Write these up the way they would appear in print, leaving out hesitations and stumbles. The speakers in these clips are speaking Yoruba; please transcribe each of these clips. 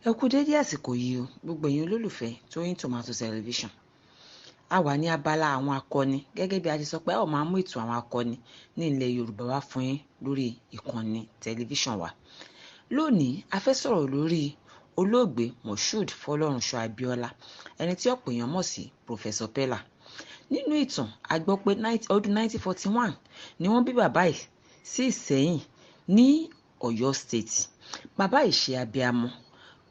Ẹ kú dédé àsìkò yìí o, gbogbo ẹ̀yin olólùfẹ́ Tóyìn Tòmátò Tẹlifíṣàn. A wà ní abala àwọn akọni gẹ́gẹ́ bí a ti sọ pé a ó máa mú ètò àwọn akọni ní ilẹ̀ Yorùbá wá fún yín lórí ìkànnì tẹlifíṣàn wa. Lónìí, a fẹ́ sọ̀rọ̀ lórí olóògbé Moshood Fọlọ́runṣọ́ Abíọ́lá, ẹni tí ọ̀pọ̀ èèyàn mọ̀ sí Professor Peller. Nínú ìtàn, a gbọ́ pé ọdún 1941 ni wọ́n bí bàbá yìí sí Ìsẹ́yìn ní Ọ̀yọ́ State. Bàbá yìí ṣe abiyamọ.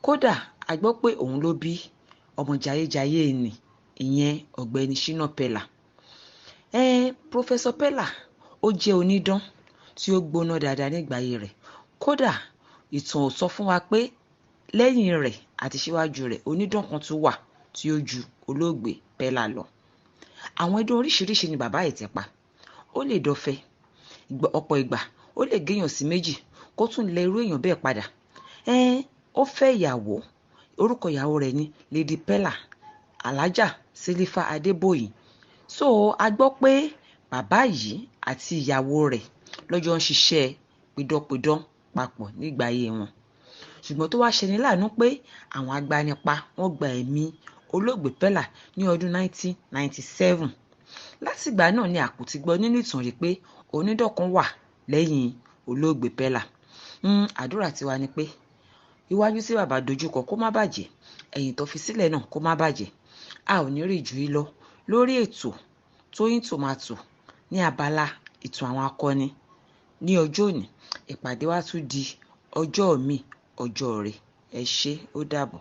Kódà a gbọ́ pé òun ló bí ọmọ jayéjayé ni ìyẹn ọ̀gbẹ́ni Shina Peller. Professor Peller ó jẹ́ onídán tí ó gbóná dáadáa nígbà ayé rẹ̀. Kódà ìtàn ò sọ fún wa pé lẹ́yìn rẹ̀ àti síwájú rẹ̀ onídán kan tún wà tí ó ju olóògbé Peller lọ. Àwọn idán oríṣiríṣi ni bàbá yìí ti pa. Ó lè dọ̀fẹ́, ọ̀pọ̀ ìgbà ó lè géèyàn sí méjì kó tún lẹ irú èèyàn bẹ́ẹ̀ padà. Ó fẹ́ ìyàwó, orúkọ ìyàwó rẹ̀ ni Lady Peller, Alájà Sílífà Adébóyì. So a gbọ́ pé bàbá yìí àti ìyàwó rẹ̀ lọ́jọ́ ń ṣiṣẹ́ pidánpidán papọ̀ nígbà ayé wọn. Ṣùgbọ́n tó wá ṣeni láàánú pé àwọn agbanipa wọ́n gba ẹ̀mí olóògbé Peller ní ọdún 1997. Látìgbà náà ni àkùtì gbọ́ nínú ìtàn rí pé onídán kan wà lẹ́yìn olóògbé Peller. Àdúrà tiwa ni pé iwájú tí bàbá dojúkọ kó má bàjẹ́, ẹ̀yìn tó fi sílẹ̀ náà kó má bàjẹ́. A ò ní rí jù yìí lọ lórí ètò Tóyìn Tòmátò ní abala ìtàn àwọn akọni ní ọjọ́ òní. Ìpàdé wa tún di ọjọ́ mi, ọjọ́ rẹ̀. Ẹ ṣé, ó dàbọ̀.